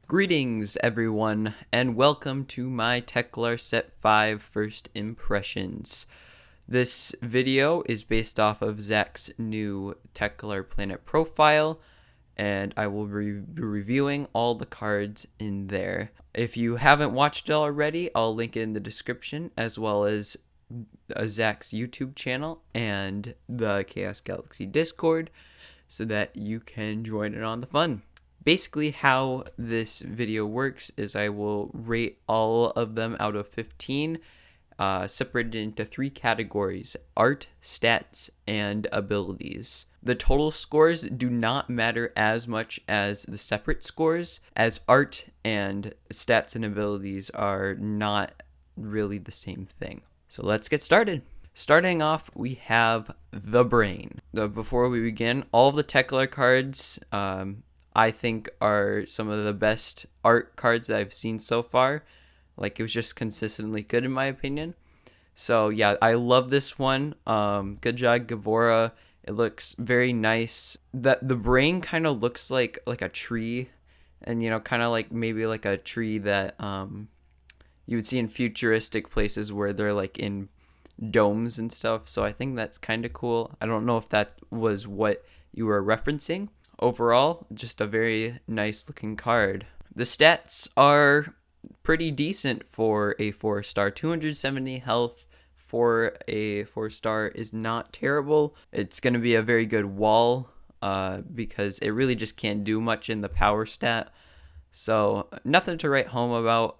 Greetings, everyone, and welcome to my Teklar Set 5 First Impressions. This video is based off of Zach's new Teklar Planet profile, and I will be reviewing all the cards in there. If you haven't watched it already, I'll link it in the description, as well as Zach's YouTube channel and the Chaos Galaxy Discord, so that you can join in on the fun. Basically, how this video works is I will rate all of them out of 15, separated into 3 categories: art, stats, and abilities. The total scores do not matter as much as the separate scores, as art and stats and abilities are not really the same thing. So let's get started. Starting off, we have the Brain. Before we begin, all of the Teklar cards I think are some of the best art cards that I've seen so far. Like, it was just consistently good in my opinion. So yeah, I love this one. Good job, Gavora. It looks very nice. The Brain kind of looks like a tree, and kind of like maybe like a tree that you would see in futuristic places where they're like in domes and stuff. So I think that's kind of cool. I don't know if that was what you were referencing. Overall, just a very nice looking card. The stats are pretty decent for a 4-star. 270 health for a 4-star is not terrible. It's going to be a very good wall because it really just can't do much in the power stat. So nothing to write home about,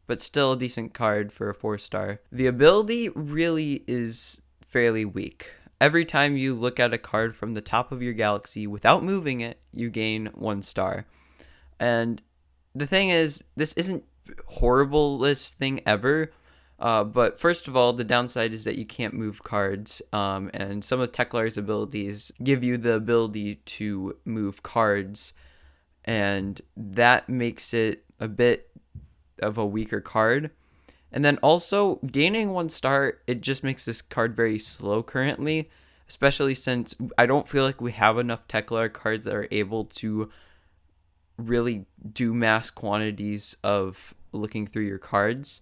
but still a decent card for a 4-star. The ability really is fairly weak. Every time you look at a card from the top of your galaxy without moving it, you gain 1 star. And the thing is, this isn't horriblest thing ever. But first of all, the downside is that you can't move cards. And some of Teklar's abilities give you the ability to move cards. And that makes it a bit of a weaker card. And then also, gaining 1 star, it just makes this card very slow currently, especially since I don't feel like we have enough Teklar cards that are able to really do mass quantities of looking through your cards.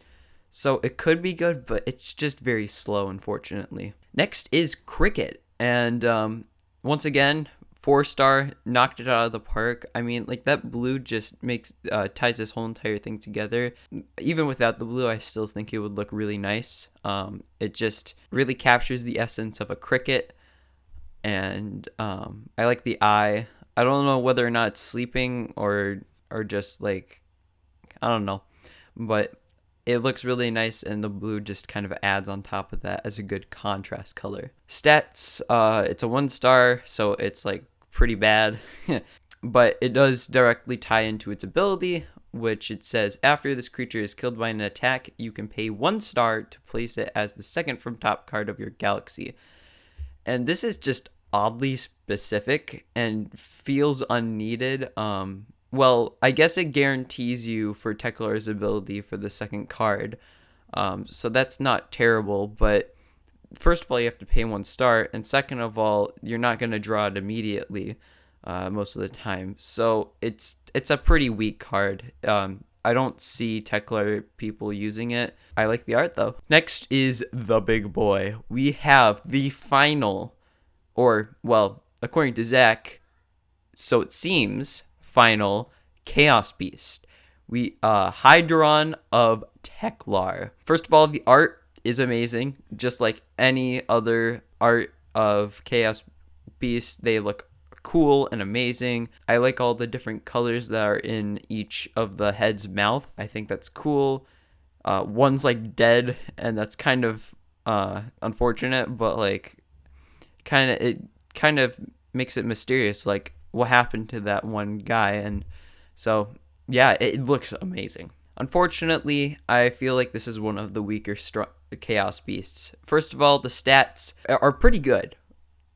So it could be good, but it's just very slow, unfortunately. Next is Kriket, and once again, 4-star, knocked it out of the park. I mean, like, that blue just makes ties this whole entire thing together. Even without the blue, I still think it would look really nice. It just really captures the essence of a Kriket, and I like the eye. I don't know whether or not it's sleeping or just like, I don't know, but it looks really nice, and the blue just kind of adds on top of that as a good contrast color. Stats, it's a 1-star, so it's like pretty bad, but it does directly tie into its ability, which it says, after this creature is killed by an attack, you can pay 1 star to place it as the second from top card of your galaxy. And this is just oddly specific and feels unneeded. Well, I guess it guarantees you for Teklar's ability for the second card. So that's not terrible, but first of all, you have to pay 1 star, and second of all, you're not going to draw it immediately most of the time. So it's a pretty weak card. I don't see Teklar people using it. I like the art, though. Next is the big boy. We have the final, or, well, according to Zach, so it seems, final Chaos Beast. Hydoron of Teklar. First of all, the art is amazing. Just like any other art of Chaos Beast, they look cool and amazing. I like all the different colors that are in each of the head's mouth. I think that's cool. One's like dead, and that's kind of unfortunate, but like it kind of makes it mysterious, like what happened to that one guy. And so yeah, it looks amazing. Unfortunately, I feel like this is one of the weaker Chaos Beasts. First of all, the stats are pretty good.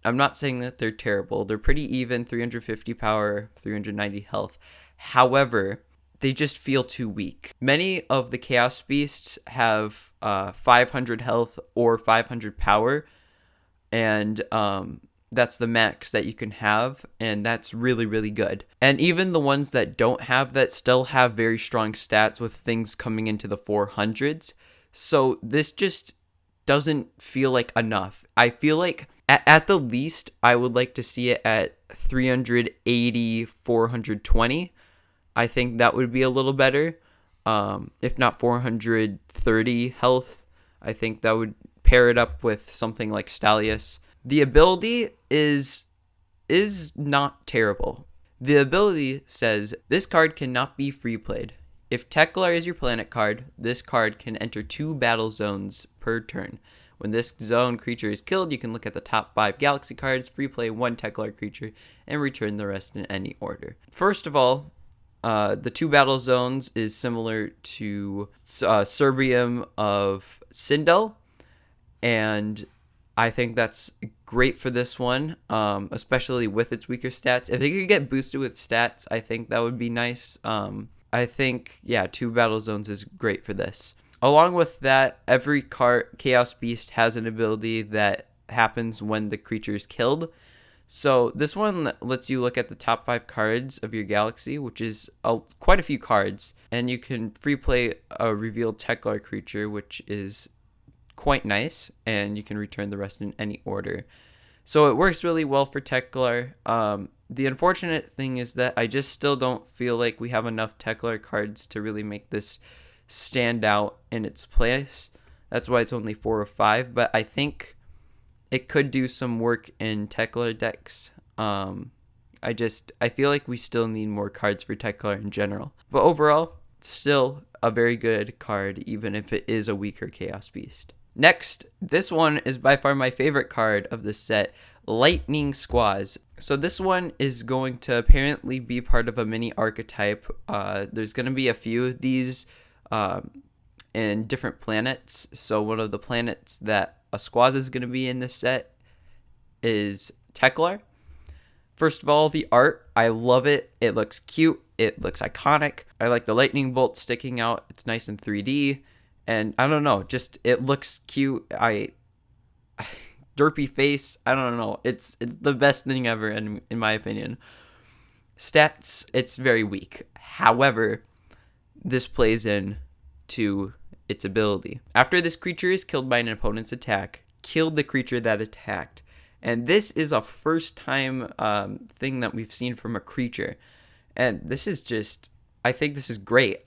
I'm not saying that they're terrible. They're pretty even, 350 power, 390 health. However, they just feel too weak. Many of the Chaos Beasts have 500 health or 500 power, and that's the max that you can have, and that's really, really good. And even the ones that don't have that still have very strong stats with things coming into the 400s. So this just doesn't feel like enough. I feel like at the least, I would like to see it at 380, 420. I think that would be a little better. If not 430 health, I think that would pair it up with something like Stalius. The ability is not terrible. The ability says, this card cannot be free played. If Teklar is your planet card, this card can enter 2 battle zones per turn. When this zone creature is killed, you can look at the top 5 galaxy cards, free play 1 Teklar creature, and return the rest in any order. First of all, the 2 battle zones is similar to Hydoron of Teklar, and I think that's great for this one, especially with its weaker stats. If it could get boosted with stats, I think that would be nice. I think, yeah, 2 battle zones is great for this. Along with that, every Chaos Beast has an ability that happens when the creature is killed. So this one lets you look at the top 5 cards of your galaxy, which is quite a few cards, and you can free play a revealed Teklar creature, which is quite nice, and you can return the rest in any order. So it works really well for Teklar. The unfortunate thing is that I just still don't feel like we have enough Teklar cards to really make this stand out in its place. That's why it's only 4 or 5, but I think it could do some work in Teklar decks. I feel like we still need more cards for Teklar in general. But overall, still a very good card, even if it is a weaker Chaos Beast. Next, this one is by far my favorite card of the set, Lightning Squoz. So this one is going to apparently be part of a mini archetype. There's going to be a few of these in different planets. So one of the planets that a Squoz is going to be in this set is Teklar. First of all, the art, I love it. It looks cute. It looks iconic. I like the lightning bolt sticking out. It's nice in 3D. And I don't know, just it looks cute. Derpy face. I don't know. It's the best thing ever in my opinion. Stats, it's very weak. However, this plays in to its ability. After this creature is killed by an opponent's attack, kill the creature that attacked. And this is a first time thing that we've seen from a creature. And this is just, I think this is great.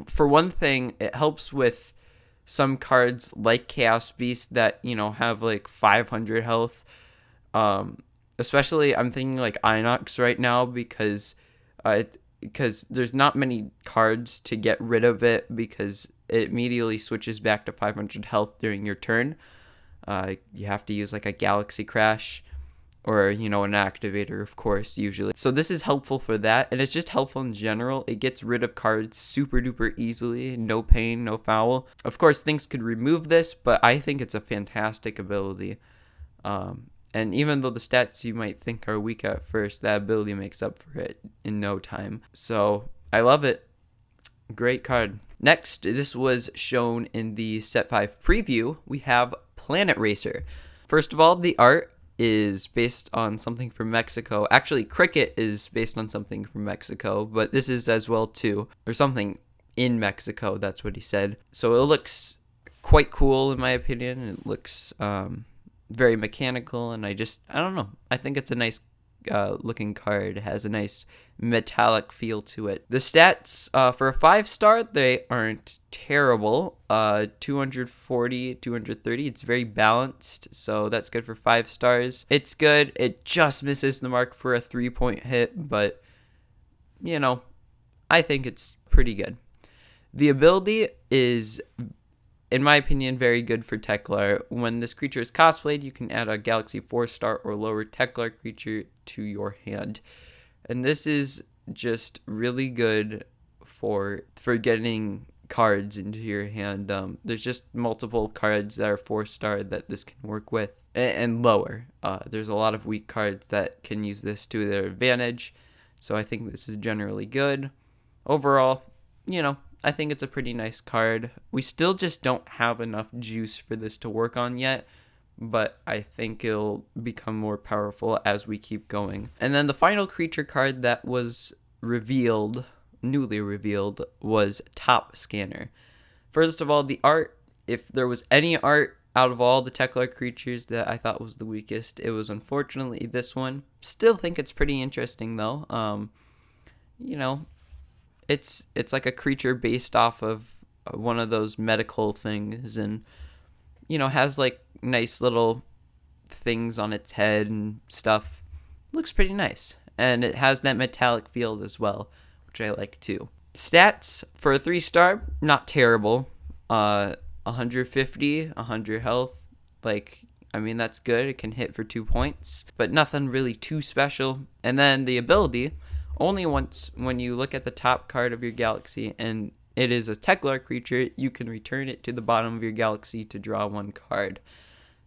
For one thing, it helps with some cards like Chaos Beast that, have like 500 health. Especially, I'm thinking like Inox right now because there's not many cards to get rid of it because it immediately switches back to 500 health during your turn. You have to use like a Galaxy Crash or, an activator, of course, usually. So this is helpful for that, and it's just helpful in general. It gets rid of cards super duper easily, no pain, no foul. Of course, things could remove this, but I think it's a fantastic ability. And even though the stats you might think are weak at first, that ability makes up for it in no time. So I love it. Great card. Next, this was shown in the Set 5 preview. We have Planet Racer. First of all, the art is based on something from Mexico. Actually, Kriket is based on something from Mexico, but this is as well too. Or something in Mexico, that's what he said. So it looks quite cool in my opinion. It looks very mechanical, and I don't know. I think it's a nice looking card. It has a nice metallic feel to it. The stats for a 5-star, they aren't terrible. 240, 230. It's very balanced, so that's good for 5 stars. It's good. It just misses the mark for a 3-point hit, but I think it's pretty good. The ability is, in my opinion, very good for Teklar. When this creature is cosplayed, you can add a Galaxy 4-star or lower Teklar creature to your hand. And this is just really good for getting cards into your hand. There's just multiple cards that are 4-star that this can work with, and lower. There's a lot of weak cards that can use this to their advantage. So I think this is generally good. Overall, I think it's a pretty nice card. We still just don't have enough juice for this to work on yet, but I think it'll become more powerful as we keep going. And then the final creature card that was revealed, newly revealed, was Top Scanner. First of all, the art, if there was any art out of all the Teklar creatures that I thought was the weakest, it was unfortunately this one. Still think it's pretty interesting though. You know, it's like a creature based off of one of those medical things, and you know, has like nice little things on its head and stuff. Looks pretty nice, and it has that metallic field as well, which I like too. Stats for a 3-star, not terrible. 150, 100 health. Like, I mean, that's good. It can hit for 2 points, but nothing really too special. And then the ability, only once when you look at the top card of your galaxy and it is a Teklar creature, you can return it to the bottom of your galaxy to draw 1 card.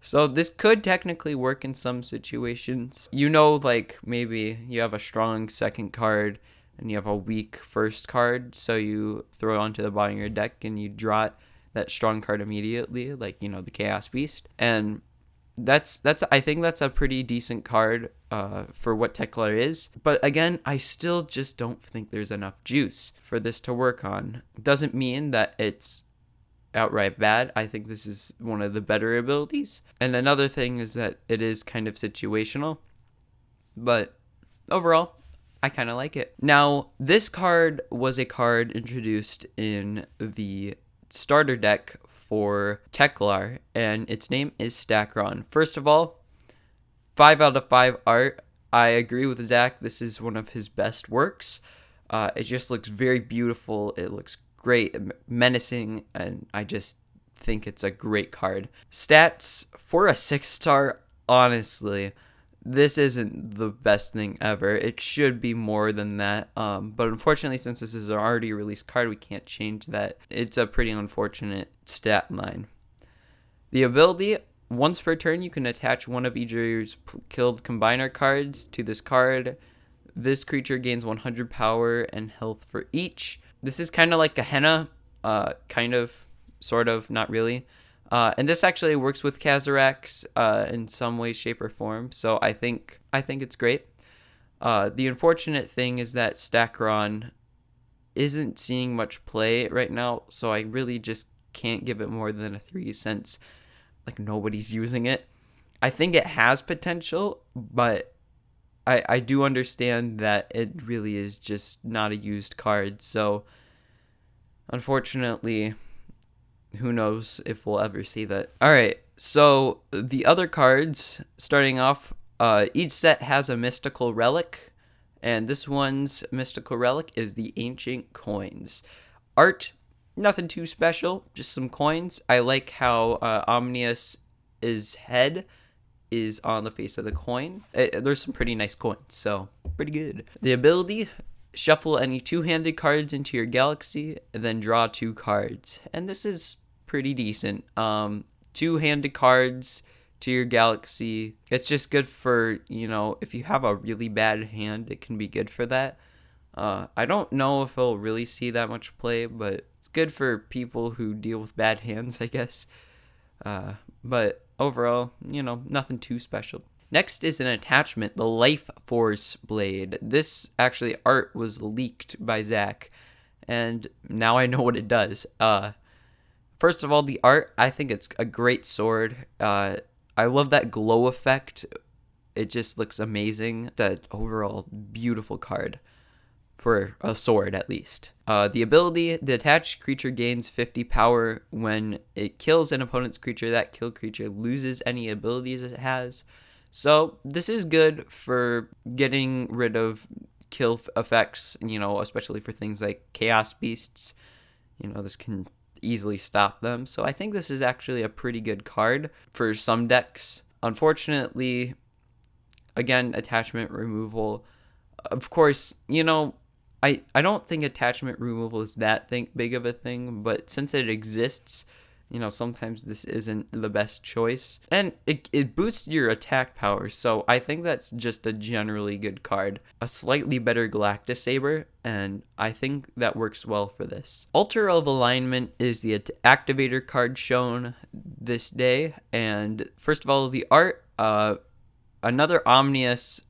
So this could technically work in some situations. You know, like maybe you have a strong second card and you have a weak first card, so you throw it onto the bottom of your deck and you draw that strong card immediately, like, you know, the Chaos Beast. And that's I think that's a pretty decent card for what Teklar is. But again, I still just don't think there's enough juice for this to work on. Doesn't mean that it's outright bad. I think this is one of the better abilities. And another thing is that it is kind of situational. But overall, I kind of like it. Now, this card was a card introduced in the starter deck for Teklar, and its name is Stakron. First of all, 5 out of 5 art. I agree with Zach. This is one of his best works. It just looks very beautiful. It looks great, menacing, and I just think it's a great card. Stats for a 6-star, honestly, this isn't the best thing ever. It should be more than that. But unfortunately, since this is an already released card, we can't change that. It's a pretty unfortunate stat line. The ability, once per turn, you can attach one of your killed combiner cards to this card. This creature gains 100 power and health for each. This is kind of like a henna, kind of, sort of, not really. And this actually works with Kazarax in some way, shape, or form. So I think it's great. The unfortunate thing is that Stakron isn't seeing much play right now, so I really just can't give it more than a 3 since like nobody's using it. I think it has potential, but I do understand that it really is just not a used card. So unfortunately, who knows if we'll ever see that. Alright, so the other cards, starting off, each set has a mystical relic, and this one's mystical relic is the Ancient Coins. Art, nothing too special, just some coins. I like how Omnius' head is on the face of the coin. There's some pretty nice coins, so pretty good. The ability, shuffle any 2-handed cards into your galaxy, and then draw 2 cards. And this is pretty decent. 2-handed cards to your galaxy. It's just good for, you know, if you have a really bad hand, it can be good for that. I don't know if it'll really see that much play, but it's good for people who deal with bad hands, I guess. But overall, you know, nothing too special. Next is an attachment, the Life Force Blade. This actually art was leaked by Zach, and now I know what it does. First of all, the art, I think it's a great sword. I love that glow effect. It just looks amazing. The overall beautiful card for a sword, at least. The ability, the attached creature gains 50 power when it kills an opponent's creature. That killed creature loses any abilities it has. So this is good for getting rid of kill effects, you know, especially for things like Chaos Beasts. You know, this can easily stop them. So I think this is actually a pretty good card for some decks. Unfortunately, again, attachment removal. Of course, you know, I don't think attachment removal is that big of a thing, but since it exists, sometimes this isn't the best choice. And it boosts your attack power, so I think that's just a generally good card. A slightly better Galactus Saber, and I think that works well for this. Altar of Alignment is the activator card shown this day, and first of all, the art, another Omnius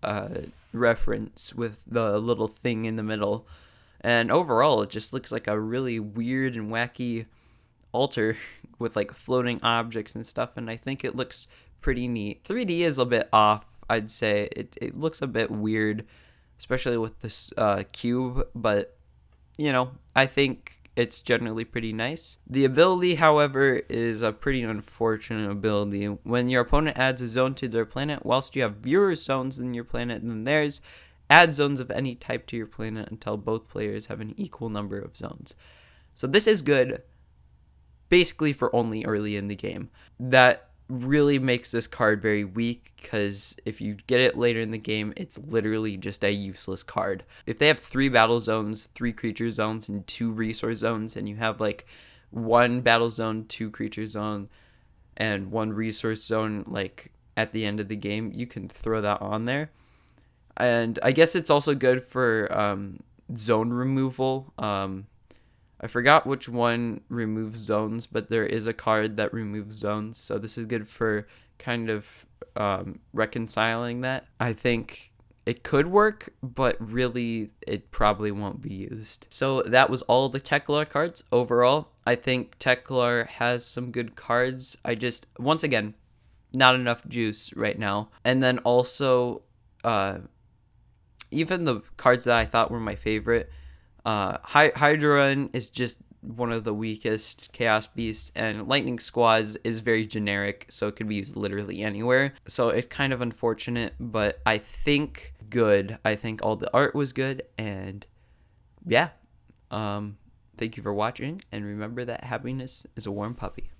reference with the little thing in the middle. And overall, it just looks like a really weird and wacky altar with like floating objects and stuff, and I think it looks pretty neat. 3D is a bit off, I'd say. It looks a bit weird, especially with this cube, but I think it's generally pretty nice. The ability, however, is a pretty unfortunate ability. When your opponent adds a zone to their planet, whilst you have fewer zones in your planet than theirs, add zones of any type to your planet until both players have an equal number of zones. So this is good, basically for only early in the game. That really makes this card very weak, because if you get it later in the game, it's literally just a useless card. If they have 3 battle zones, 3 creature zones, and 2 resource zones, and you have like 1 battle zone, 2 creature zone, and 1 resource zone like at the end of the game, you can throw that on there. And I guess it's also good for zone removal. I forgot which one removes zones, but there is a card that removes zones, so this is good for kind of reconciling that. I think it could work, but really it probably won't be used. So that was all the Teklar cards. Overall, I think Teklar has some good cards. Once again, not enough juice right now. And then also, even the cards that I thought were my favorite, Hydoron is just one of the weakest Chaos Beasts, and Lightning Squoz is very generic, so it could be used literally anywhere. So it's kind of unfortunate, but I think good. I think all the art was good, and yeah. Thank you for watching, and remember that happiness is a warm puppy.